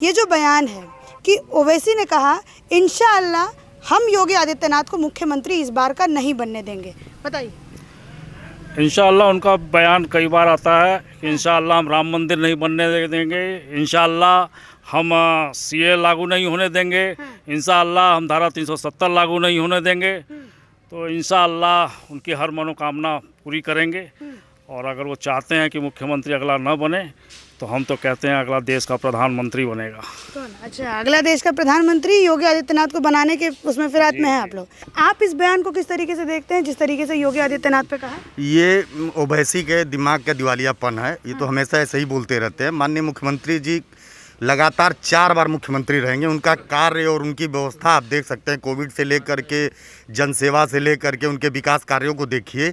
ये जो बयान है कि ओवैसी ने कहा इंशाअल्लाह हम योगी आदित्यनाथ को मुख्यमंत्री इस बार का नहीं बनने देंगे, बताइए। इंशाअल्लाह उनका बयान कई बार आता है कि इंशाअल्लाह हम राम मंदिर नहीं बनने देंगे, इंशाअल्लाह हम सीए लागू नहीं होने देंगे, इंशाअल्लाह हम धारा 370 लागू नहीं होने देंगे। तो इंशाअल्लाह उनकी हर मनोकामना पूरी करेंगे। और अगर वो चाहते हैं कि मुख्यमंत्री अगला न बने तो हम तो कहते हैं अगला देश का प्रधानमंत्री बनेगा। कौन? अच्छा, अगला देश का प्रधानमंत्री योगी आदित्यनाथ को बनाने के उसमें फिरात में है आप लोग। आप इस बयान को किस तरीके से देखते हैं जिस तरीके से योगी आदित्यनाथ पे कहा? ये ओवैसी के दिमाग का दिवालियापन है। ये तो हमेशा ऐसे ही बोलते रहते हैं। माननीय मुख्यमंत्री जी लगातार 4 बार मुख्यमंत्री रहेंगे। उनका कार्य और उनकी व्यवस्था आप देख सकते हैं। कोविड से लेकर के जनसेवा से लेकर के उनके विकास कार्यों को देखिए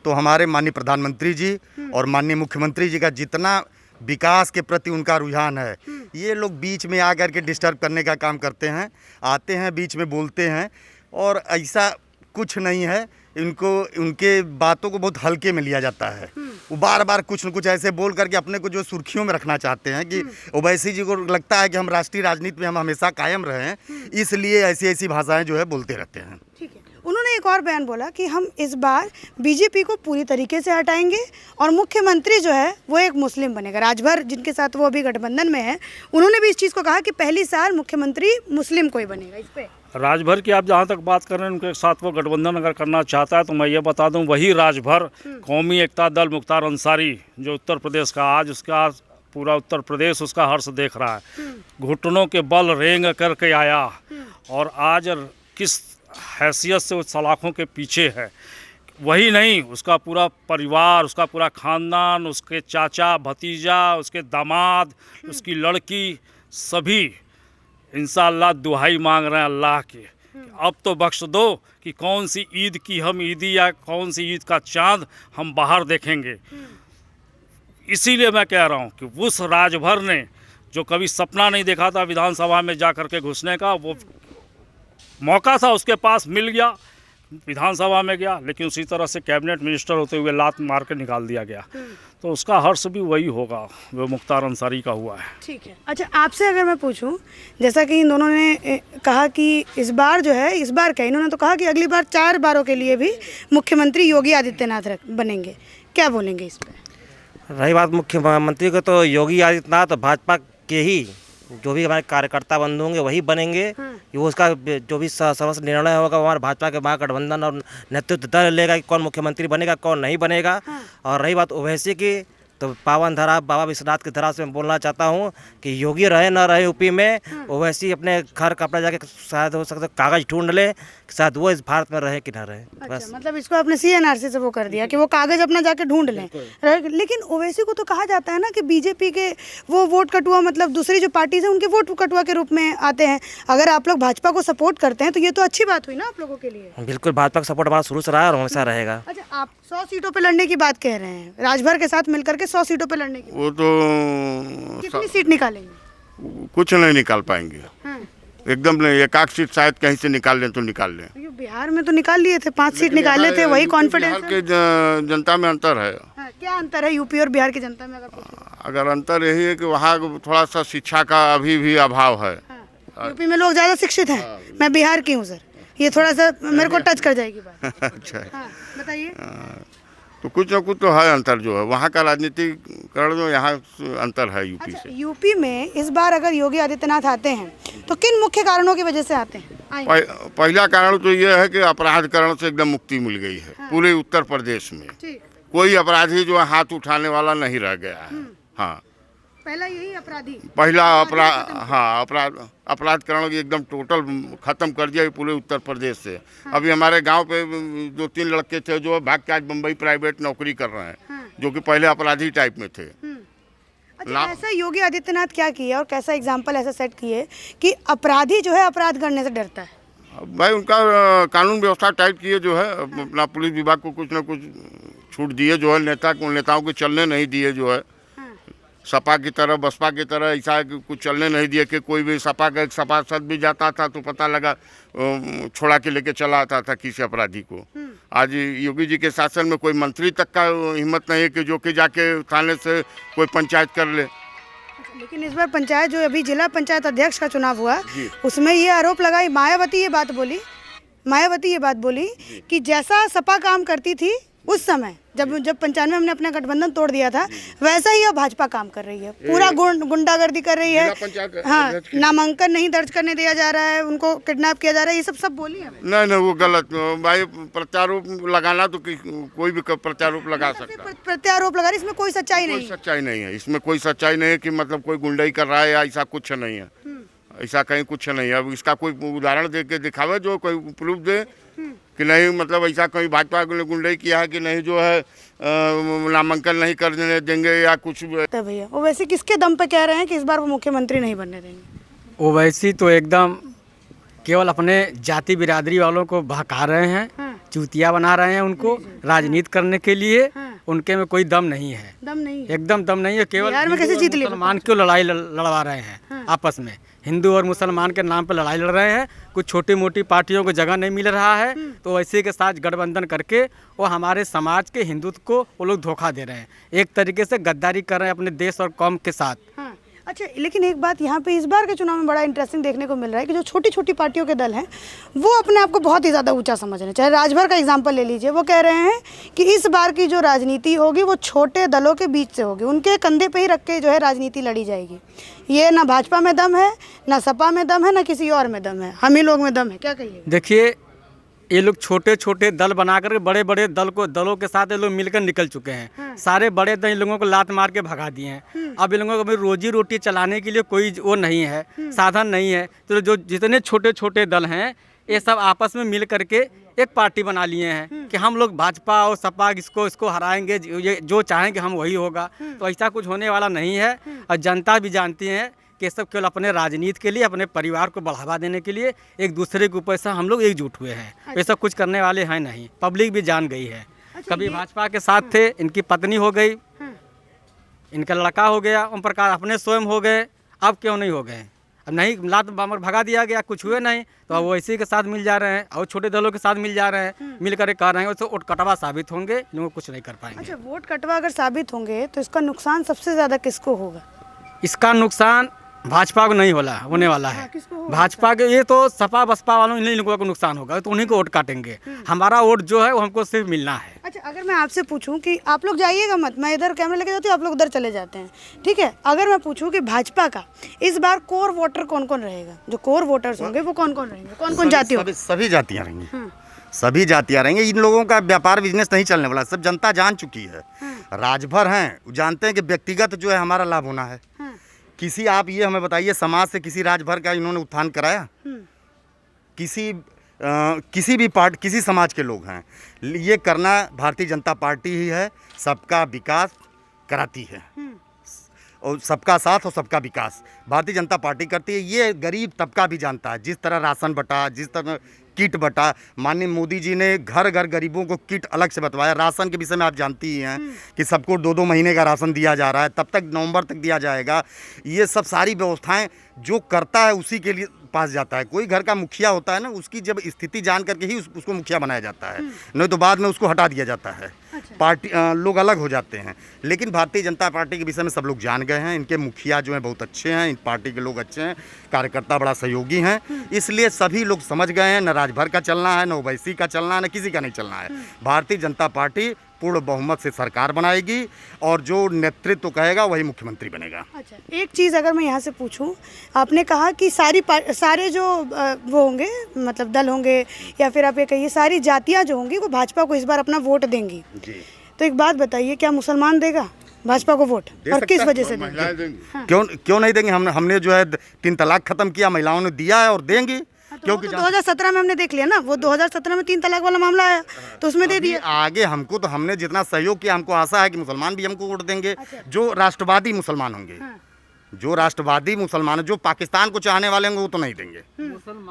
तो हमारे माननीय प्रधानमंत्री जी और माननीय मुख्यमंत्री जी का जितना विकास के प्रति उनका रुझान है, ये लोग बीच में आकर के डिस्टर्ब करने का काम करते हैं, आते हैं बीच में बोलते हैं। और ऐसा कुछ नहीं है, इनको उनके बातों को बहुत हल्के में लिया जाता है। वो बार बार कुछ न कुछ ऐसे बोल करके अपने को जो सुर्खियों में रखना चाहते हैं कि ओवैसी जी को लगता है कि हम राष्ट्रीय राजनीति में हम हमेशा कायम रहें, इसलिए ऐसी ऐसी भाषाएं जो है बोलते रहते हैं। ठीक है। उन्होंने एक और बयान बोला कि हम इस बार बीजेपी को पूरी तरीके से हटाएंगे और मुख्यमंत्री जो है वो एक मुस्लिम बनेगा। राजभर जिनके साथ वो अभी गठबंधन में है, उन्होंने भी इस चीज़ को कहा कि पहली साल मुख्यमंत्री मुस्लिम कोई बनेगा। इस पे राजभर की आप जहाँ तक बात कर रहे हैं, उनके साथ वो गठबंधन अगर करना चाहता है तो मैं ये बता दूं, वही राजभर कौमी एकता दल मुख्तार अंसारी जो उत्तर प्रदेश का आज उसका पूरा उत्तर प्रदेश उसका हर्ष देख रहा है, घुटनों के बल रेंग करके आया और आज किस हैसियत से उस सलाखों के पीछे है। वही नहीं, उसका पूरा परिवार, उसका पूरा ख़ानदान, उसके चाचा भतीजा, उसके दामाद, उसकी लड़की, सभी इंशाअल्लाह दुहाई मांग रहे हैं अल्लाह के, अब तो बख्श दो कि कौन सी ईद की हम ईदी या कौन सी ईद का चांद हम बाहर देखेंगे। इसीलिए मैं कह रहा हूँ कि उस राजभर ने जो कभी सपना नहीं देखा था विधानसभा में जा कर के घुसने का, वो मौका था उसके पास, मिल गया, विधानसभा में गया, लेकिन उसी तरह से कैबिनेट मिनिस्टर होते हुए लात मार के निकाल दिया गया। तो उसका हर्ष भी वही होगा जो मुख्तार अंसारी का हुआ है। ठीक है। अच्छा, आपसे अगर मैं पूछूं, जैसा कि इन दोनों ने कहा कि इस बार जो है, इस बार क्या, इन्होंने तो कहा कि अगली बार 4 बारों के लिए भी मुख्यमंत्री योगी आदित्यनाथ बनेंगे, क्या बोलेंगे इस पर? रही बात मुख्यमंत्री को, तो योगी आदित्यनाथ तो भाजपा के ही जो भी हमारे कार्यकर्ता बंधु होंगे वही बनेंगे। वो उसका जो भी सर्वस्व निर्णय होगा वो हमारे भाजपा के महागठबंधन और नेतृत्व तय लेगा कि कौन मुख्यमंत्री बनेगा कौन नहीं बनेगा। और रही बात ओवैसी की, तो पावन धरा बाबा विश्वनाथ की धरा से मैं बोलना चाहता हूँ कि योगी रहे ना रहे यूपी में, ओवैसी अपने घर कपड़ा जाके शायद हो सकता कागज़ ढूंढ ले, शायद वो इस भारत में रहे कि ना रहे। अच्छा, बस मतलब इसको अपने CNRC से वो कर दिया कि वो कागज़ अपना जाके ढूंढ लें। लेकिन ओवैसी को तो कहा जाता है ना कि बीजेपी के वो वोट कटुआ, मतलब दूसरी जो पार्टीज है उनके वोट कटुआ के रूप में आते हैं। अगर आप लोग भाजपा को सपोर्ट करते हैं तो ये तो अच्छी बात हुई ना आप लोगों के लिए। बिल्कुल, भाजपा का सपोर्ट हमारा शुरू से रहा और हमेशा रहेगा। अच्छा, आप 100 सीटों पे लड़ने की बात कह रहे हैं, राजभर के साथ मिलकर के 100 सीटों पे लड़ने की। वो तो कितनी सीट निकालेंगे? कुछ नहीं निकाल पाएंगे, एकदम नहीं। एक आध सीट शायद कहीं से निकाल लें तो निकाल लें। ये बिहार में तो निकाल लिए थे, 5 सीट निकाले थे, वही कॉन्फिडेंस बिहार के जनता में अंतर है। क्या अंतर है यूपी और बिहार की जनता में? अगर अंतर यही है कि वहाँ थोड़ा सा शिक्षा का अभी भी अभाव है। यूपी में लोग ज़्यादा शिक्षित हैं। मैं बिहार की हूँ सर, ये थोड़ा सा मेरे को टच कर जाएगी बात। अच्छा, बताइए। तो कुछ ना कुछ तो है अंतर, जो है वहाँ का राजनीतिकरण जो यहाँ अंतर है यूपी से। यूपी में इस बार अगर योगी आदित्यनाथ आते हैं तो किन मुख्य कारणों की वजह से आते हैं? पहला कारण तो ये है कि अपराधकरण से एकदम मुक्ति मिल गई है पूरे उत्तर प्रदेश में। कोई अपराधी जो हाथ उठाने वाला नहीं रह गया है। हाँ, पहला यही अपराधी, पहला अपराधकरण एकदम टोटल खत्म कर दिया पूरे उत्तर प्रदेश से। अभी हमारे गांव पे 2-3 लड़के थे जो भाग के आज मुंबई प्राइवेट नौकरी कर रहे हैं, जो कि पहले अपराधी टाइप में थे। अच्छा, ऐसा योगी आदित्यनाथ क्या किया और कैसा एग्जाम्पल ऐसा सेट किए कि अपराधी जो है अपराध करने से डरता है? भाई उनका कानून व्यवस्था टाइट किए, जो है अपना पुलिस विभाग को कुछ ना कुछ छूट दिए, जो है नेताओं को चलने नहीं दिए, जो है सपा की तरह बसपा की तरह ऐसा कुछ चलने नहीं दिए कि कोई भी सपा का एक सपार्षद भी जाता था तो पता लगा छोड़ा के लेके चला आता था किसी अपराधी को। आज योगी जी के शासन में कोई मंत्री तक का हिम्मत नहीं है कि जो कि जाके थाने से कोई पंचायत कर ले। लेकिन इस बार पंचायत जो अभी जिला पंचायत अध्यक्ष का चुनाव हुआ उसमें ये आरोप लगाई मायावती ये बात बोली कि जैसा सपा काम करती थी उस समय जब 95 में हमने अपना गठबंधन तोड़ दिया था वैसा ही अब भाजपा काम कर रही है, पूरा गुंडागर्दी कर रही है। हाँ, नामांकन नहीं दर्ज करने दिया जा रहा है, उनको किडनैप किया जा रहा है, ये सब बोली है। नहीं वो गलत भाई, प्रत्यारोप लगाना तो कोई भी प्रत्यारोप लगा सकता है। प्रत्यारोप लगा रही, इसमें कोई सच्चाई नहीं है। सच्चाई नहीं है इसमें, कोई सच्चाई नहीं है कि मतलब कोई गुंडाई कर रहा है या ऐसा कुछ नहीं है, ऐसा कहीं कुछ नहीं है। अब इसका कोई उदाहरण दे के दिखावे जो कोई प्रूफ दे कि नहीं मतलब ऐसा कहीं भाजपा ने गुंडाई किया है कि नहीं जो है नामांकन नहीं करने देंगे या कुछ। तो भैया वो वैसे किसके दम पे कह रहे हैं कि इस बार वो मुख्यमंत्री नहीं बनने देंगे? ओवैसी तो एकदम केवल अपने जाति बिरादरी वालों को बहका रहे हैं, चूतिया बना रहे हैं उनको राजनीति करने के लिए। उनके में कोई दम नहीं है, एकदम दम नहीं है। केवल बिहार में कैसे जीत लिए? मुसलमान क्यों लड़ाई लड़वा रहे हैं आपस में, हिंदू और मुसलमान के नाम पर लड़ाई लड़ रहे हैं। कुछ छोटी मोटी पार्टियों को जगह नहीं मिल रहा है तो वैसे के साथ गठबंधन करके वो हमारे समाज के हिंदुत्व को वो लोग धोखा दे रहे हैं, एक तरीके से गद्दारी कर रहे हैं अपने देश और कौम के साथ। अच्छा, लेकिन एक बात यहाँ पे इस बार के चुनाव में बड़ा इंटरेस्टिंग देखने को मिल रहा है कि जो छोटी छोटी पार्टियों के दल हैं वो अपने आप को बहुत ही ज़्यादा ऊंचा समझ रहे हैं। चाहे राजभर का एग्जांपल ले लीजिए, वो कह रहे हैं कि इस बार की जो राजनीति होगी वो छोटे दलों के बीच से होगी, उनके कंधे पे ही रख के जो है राजनीति लड़ी जाएगी। ये ना भाजपा में दम है, ना सपा में दम है, ना किसी और में दम है, हम ही लोग में दम है। क्या कहिए? देखिए, ये लोग छोटे छोटे दल बनाकर बड़े बड़े दलों के साथ ये लोग मिलकर निकल चुके हैं। सारे बड़े दल इन लोगों को लात मार के भगा दिए हैं। अब इन लोगों को अभी रोजी रोटी चलाने के लिए कोई वो नहीं है, साधन नहीं है। तो जो जितने छोटे छोटे दल हैं ये सब आपस में मिल करके एक पार्टी बना लिए हैं कि हम लोग भाजपा और सपा इसको हराएंगे, ये जो चाहेंगे हम वही होगा। तो ऐसा कुछ होने वाला नहीं है और जनता भी जानती है कि सब केवल अपने राजनीति के लिए, अपने परिवार को बढ़ावा देने के लिए एक दूसरे के ऊपर से हम लोग एकजुट हुए हैं। ऐसा कुछ करने वाले हैं नहीं, पब्लिक भी जान गई है। कभी भाजपा के साथ थे, इनकी पत्नी हो गई, इनका लड़का हो गया, ओम प्रकाश अपने स्वयं हो गए, अब क्यों नहीं हो गए? अब नहीं लात बामर भगा दिया गया, कुछ हुए नहीं तो अब वो इसी के साथ मिल जा रहे हैं और छोटे दलों के साथ मिल जा रहे हैं, मिल कर कर रहे हैं। तो वोट कटवा साबित होंगे, लोग कुछ नहीं कर पाएंगे। अच्छा, वोट कटवा अगर साबित होंगे तो इसका नुकसान सबसे ज़्यादा किसको होगा? इसका नुकसान भाजपा को नहीं होने वाला है। भाजपा के ये तो सपा बसपा वालों इन्हीं लोगों को नुकसान होगा, तो उन्हीं को वोट काटेंगे। हमारा वोट जो है वो हमको सिर्फ मिलना है। अच्छा, अगर मैं आपसे पूछूं कि आप लोग जाइएगा मत, मैं इधर कैमरा लेके जाती हूँ, आप लोग उधर चले जाते हैं, ठीक है? अगर मैं पूछूं कि भाजपा का इस बार कोर वोटर कौन कौन रहेगा, जो कोर वोटर्स होंगे वो कौन कौन रहेंगे, कौन कौन जाति होगी? सभी जातियाँ रहेंगी, सभी जातियाँ रहेंगी। इन लोगों का व्यापार बिजनेस नहीं चलने वाला, सब जनता जान चुकी है। राजभर हैं, जानते हैं कि व्यक्तिगत जो है हमारा लाभ होना है। किसी आप ये हमें बताइए, समाज से किसी राजभर का इन्होंने उत्थान कराया? किसी भी पार्टी, किसी समाज के लोग हैं, ये करना भारतीय जनता पार्टी ही है। सबका विकास कराती है और सबका साथ और सबका विकास भारतीय जनता पार्टी करती है। ये गरीब तबका भी जानता है। जिस तरह राशन बटा, जिस तरह किट बटा, माननीय मोदी जी ने घर घर गरीबों को किट अलग से बंटवाया। राशन के विषय में आप जानती ही हैं कि सबको 2-2 महीने का राशन दिया जा रहा है, तब तक नवंबर तक दिया जाएगा। ये सब सारी व्यवस्थाएं जो करता है उसी के लिए पास जाता है। कोई घर का मुखिया होता है ना, उसकी जब स्थिति जान करके ही उसको मुखिया बनाया जाता है, नहीं तो बाद में उसको हटा दिया जाता है। पार्टी लोग अलग हो जाते हैं। लेकिन भारतीय जनता पार्टी के विषय में सब लोग जान गए हैं। इनके मुखिया जो हैं बहुत अच्छे हैं, इन पार्टी के लोग अच्छे हैं, कार्यकर्ता बड़ा सहयोगी हैं, इसलिए सभी लोग समझ गए हैं। न राजभर का चलना है, न ओवैसी का चलना है, न किसी का नहीं चलना है। भारतीय जनता पार्टी पूर्ण बहुमत से सरकार बनाएगी और जो नेतृत्व कहेगा वही मुख्यमंत्री बनेगा। अच्छा, एक चीज़ अगर मैं यहाँ से पूछूं, आपने कहा कि सारे जो वो होंगे, मतलब दल होंगे या फिर आप ये कहिए सारी जातियाँ जो होंगी वो भाजपा को इस बार अपना वोट देंगी जी। तो एक बात बताइए, क्या मुसलमान देगा भाजपा को वोट और किस वजह से महिलाएं देंगे? देंगी। क्यों नहीं देंगे? हमने जो है 3 तलाक खत्म किया, महिलाओं ने दिया है और देंगी। क्योंकि 2017 में हमने देख लिया ना, वो 2017 में 3 तलाक वाला मामला आया तो उसमें दे दिया। आगे हमको तो हमने जितना सहयोग किया, हमको आशा है कि मुसलमान भी हमको वोट देंगे। जो राष्ट्रवादी मुसलमान होंगे, जो राष्ट्रवादी मुसलमान, जो पाकिस्तान को चाहने वाले होंगे वो तो नहीं देंगे।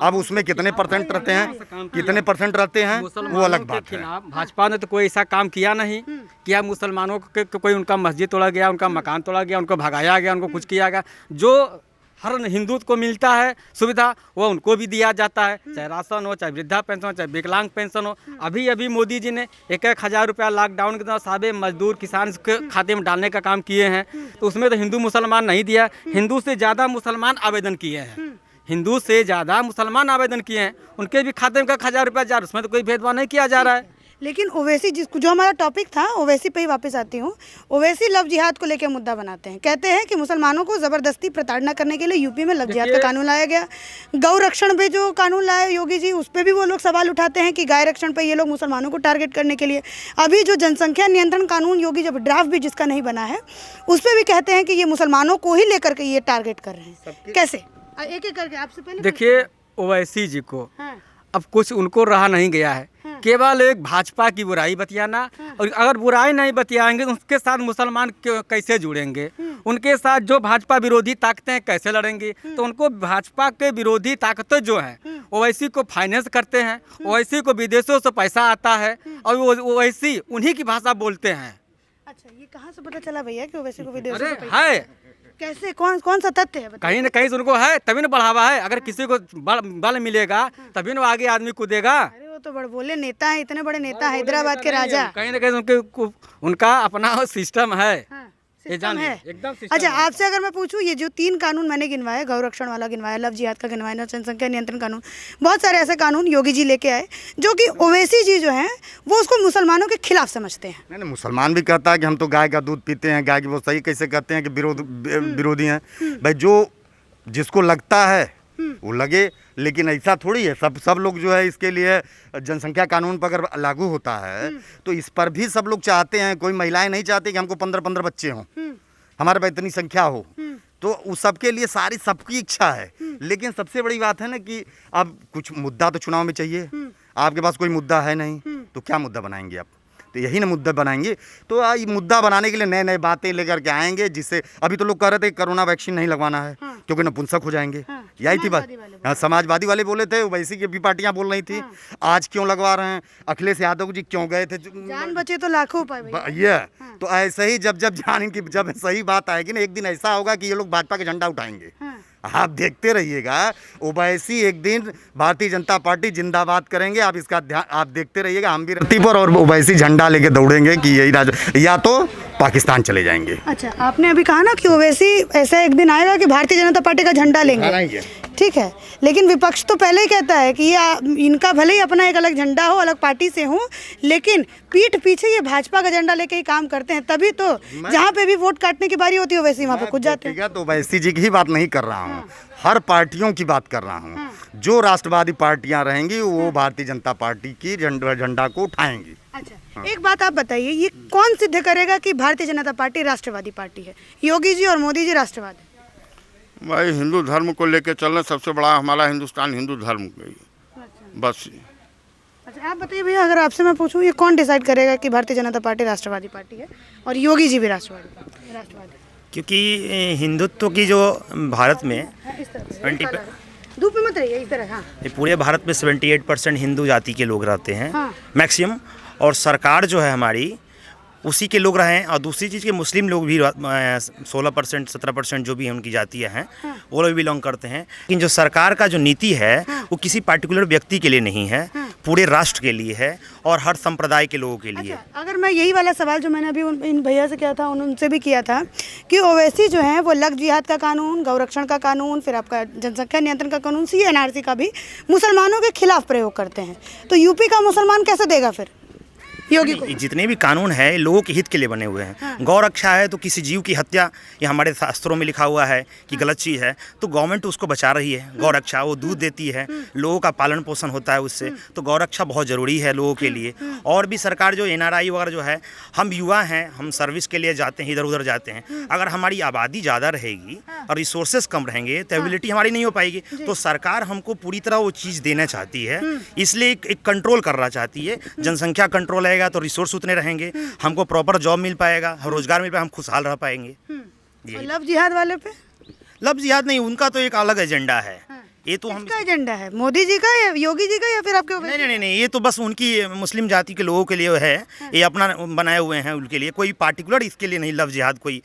अब उसमें कितने परसेंट रहते हैं, वो अलग बात है। भाजपा ने तो कोई ऐसा काम किया नहीं किया। मुसलमानों के कोई उनका मस्जिद तोड़ा गया, उनका मकान तोड़ा गया, उनको भगाया गया, उनको कुछ किया गया। जो हर हिंदू को मिलता है सुविधा, वो उनको भी दिया जाता है, चाहे राशन हो, चाहे वृद्धा पेंशन हो, चाहे विकलांग पेंशन हो। अभी अभी मोदी जी ने 1,000 रुपया लॉकडाउन के दौरान सारे मजदूर किसान के खाते में डालने का काम किए हैं। तो उसमें तो हिंदू मुसलमान नहीं दिया, हिंदू से ज़्यादा मुसलमान आवेदन किए हैं, हिंदू से ज़्यादा मुसलमान आवेदन किए हैं, उनके भी खाते में 1,000 रुपया जा रहा है, उसमें तो कोई भेदभाव नहीं किया जा रहा है। लेकिन ओवैसी जो हमारा टॉपिक था, ओवैसी पे ही वापस आती हूँ। ओवैसी लव जिहाद को लेकर मुद्दा बनाते हैं, कहते हैं कि मुसलमानों को ज़बरदस्ती प्रताड़ना करने के लिए यूपी में लव जिहाद का कानून लाया गया। गौ रक्षण पे जो कानून लाया योगी जी, उस पर भी वो लोग सवाल उठाते हैं कि गाय रक्षण पे ये लोग मुसलमानों को टारगेट करने के लिए। अभी जो जनसंख्या नियंत्रण कानून योगी जब ड्राफ्ट भी जिसका नहीं बना है, उस पर भी कहते हैं कि ये मुसलमानों को ही लेकर के ये टारगेट कर रहे हैं। कैसे? एक एक करके आपसे पहले देखिए, ओवैसी जी को हाँ। अब कुछ उनको रहा नहीं गया है, केवल एक भाजपा की बुराई बतियाना, और अगर बुराई नहीं बतियाएंगे तो उसके साथ मुसलमान कैसे जुड़ेंगे, उनके साथ जो भाजपा विरोधी ताकतें हैं कैसे लड़ेंगी। तो उनको भाजपा के विरोधी ताकतें जो हैं ओवैसी को फाइनेंस करते हैं, ओवैसी को विदेशों से पैसा आता है और वो ओवैसी उन्हीं की भाषा बोलते हैं। अच्छा, ये कहाँ से पता चला भैया कि ओवैसी को विदेशों अरे से पैसा? है, कैसे? कौन सा तथ्य है? कहीं न कहीं से उनको है, तभी ना बढ़ावा है। अगर किसी को बल मिलेगा तभी ना आगे आदमी कूदेगा। अरे वो तो बड़े बोले नेता हैं, इतने बड़े नेता, हैदराबाद के राजा। कहीं ना कहीं उनका अपना सिस्टम है। हाँ, ये सिस्टम जानिए, है। एकदम सिस्टम अच्छा, है। आपसे अगर मैं पूछूं, ये जो 3 कानून मैंने गिनवाए, गौ रक्षण वाला गिनवाया, लव जिहाद का गिनवाया, जनसंख्या नियंत्रण कानून, बहुत सारे ऐसे कानून योगी जी लेके आए जो कि ओवैसी जी जो हैं वो उसको मुसलमानों के खिलाफ समझते हैं। नहीं, मुसलमान भी कहता है कि हम तो गाय का दूध पीते हैं, गाय की वो सही कैसे कहते हैं कि विरोधी हैं। भाई जो जिसको लगता है वो लगे, लेकिन ऐसा थोड़ी है। सब लोग जो है इसके लिए जनसंख्या कानून पर अगर लागू होता है तो इस पर भी सब लोग चाहते हैं। कोई महिलाएं नहीं चाहती कि हमको 15-15 बच्चे हों, हमारे पास इतनी संख्या हो, तो उस सबके लिए सारी सबकी इच्छा है। लेकिन सबसे बड़ी बात है ना कि अब कुछ मुद्दा तो चुनाव में चाहिए। आपके पास कोई मुद्दा है नहीं तो क्या मुद्दा बनाएंगे आप? तो यही ना मुद्दा बनाएंगे। तो ये मुद्दा बनाने के लिए नए नए बातें लेकर के आएंगे, जिससे अभी तो लोग कह रहे थे कोरोना वैक्सीन नहीं लगवाना है क्योंकि नपुंसक हो जाएंगे। यही थी बात। हाँ, समाजवादी वाले बोले थे, वैसी की भी पार्टियां बोल रही थी। आज क्यों लगवा रहे हैं? अखिलेश यादव जी क्यों गए थे? जान बचे तो लाखों पाए भैया। ये तो ऐसे ही जब जब सही बात आएगी ना, एक दिन ऐसा होगा कि ये लोग भाजपा का झंडा उठाएंगे। आप देखते रहिएगा, ओवैसी एक दिन भारतीय जनता पार्टी जिंदाबाद करेंगे। आप इसका ध्यान आप देखते रहिएगा। हम भी रत्ती पर और ओवैसी झंडा लेके दौड़ेंगे कि यही राज, या तो पाकिस्तान चले जाएंगे। अच्छा, आपने अभी कहा ना कि ओवैसी ऐसा एक दिन आएगा कि भारतीय जनता पार्टी का झंडा लेंगे, ठीक है, लेकिन विपक्ष तो पहले ही कहता है कि ये इनका भले ही अपना एक अलग झंडा हो, अलग पार्टी से हो, लेकिन पीठ पीछे ये भाजपा का झंडा लेके ही काम करते हैं। तभी तो जहाँ पे भी वोट काटने की बारी होती है वैसे वहाँ पे कुछ जाते हैं। तो ओवैसी जी की ही बात नहीं कर रहा हूँ, हर पार्टियों की बात कर रहा हूँ। जो राष्ट्रवादी पार्टियां रहेंगी वो भारतीय जनता पार्टी की झंडा को उठाएंगी। अच्छा, एक बात आप बताइए, ये कौन सिद्ध करेगा कि भारतीय जनता पार्टी राष्ट्रवादी पार्टी है? योगी जी और मोदी जी राष्ट्रवाद है? भाई हिंदू धर्म को लेकर चलना सबसे बड़ा हमारा हिंदुस्तान हिंदू धर्म का ही बस। अच्छा, आप बताइए भैया, अगर आपसे मैं पूछूं, ये कौन डिसाइड करेगा कि भारतीय जनता पार्टी राष्ट्रवादी पार्टी है और योगी जी भी राष्ट्रवादी? क्योंकि हिंदुत्व की जो भारत में इस तरह से 20 धूप में मत रहिए, इस तरह। हाँ, पूरे भारत में 78% हिंदू जाति के लोग रहते हैं हाँ। मैक्सिमम, और सरकार जो है हमारी उसी के लोग रहे हैं। और दूसरी चीज़ के मुस्लिम लोग भी 16% 17% जो भी उनकी जातियाँ हैं वो लोग बिलोंग करते हैं। लेकिन जो सरकार का जो नीति है वो किसी पार्टिकुलर व्यक्ति के लिए नहीं है, पूरे राष्ट्र के लिए है और हर संप्रदाय के लोगों के लिए। अच्छा, अगर मैं यही वाला सवाल जो मैंने अभी इन भैया से किया था, उनसे भी किया था कि ओवैसी जो है वो लव जिहाद का कानून, गौरक्षण का कानून, फिर आपका जनसंख्या नियंत्रण का कानून, CNRC का भी मुसलमानों के खिलाफ प्रयोग करते हैं, तो यूपी का मुसलमान कैसे देगा फिर योगी को? जितने भी कानून है लोगों के हित के लिए बने हुए हैं। गौ रक्षा है तो किसी जीव की हत्या, ये हमारे शास्त्रों में लिखा हुआ है कि गलत चीज़ है, तो गवर्नमेंट उसको बचा रही है। गौ रक्षा, वो दूध देती है, लोगों का पालन पोषण होता है उससे, तो गौ रक्षा बहुत ज़रूरी है लोगों के लिए। और भी सरकार जो NRI वगैरह जो है, हम युवा हैं, हम सर्विस के लिए जाते हैं, इधर उधर जाते हैं। अगर हमारी आबादी ज़्यादा रहेगी और रिसोर्सेज कम रहेंगे तो एबिलिटी हमारी नहीं हो पाएगी। तो सरकार हमको पूरी तरह वो चीज़ देना चाहती है, इसलिए एक कंट्रोल करना चाहती है। जनसंख्या कंट्रोल है तो रिसोर्स उतने रहेंगे, हमको प्रॉपर जॉब मिल पाएगा, रोजगार मिल पाएगा, हम खुशहाल रह पाएंगे। और लव जिहाद वाले पे? लव जिहाद नहीं, उनका तो एक अलग एजेंडा है। ये तो हम किसका एजेंडा है? मोदी जी का या योगी जी का या फिर आपके? नहीं, ये तो बस उनकी मुस्लिम जाति के लोगों के लिए है, ये अपना बनाए हुए हैं उनके लिए, कोई पार्टिकुलर इसके लिए नहीं लव जिहाद कोई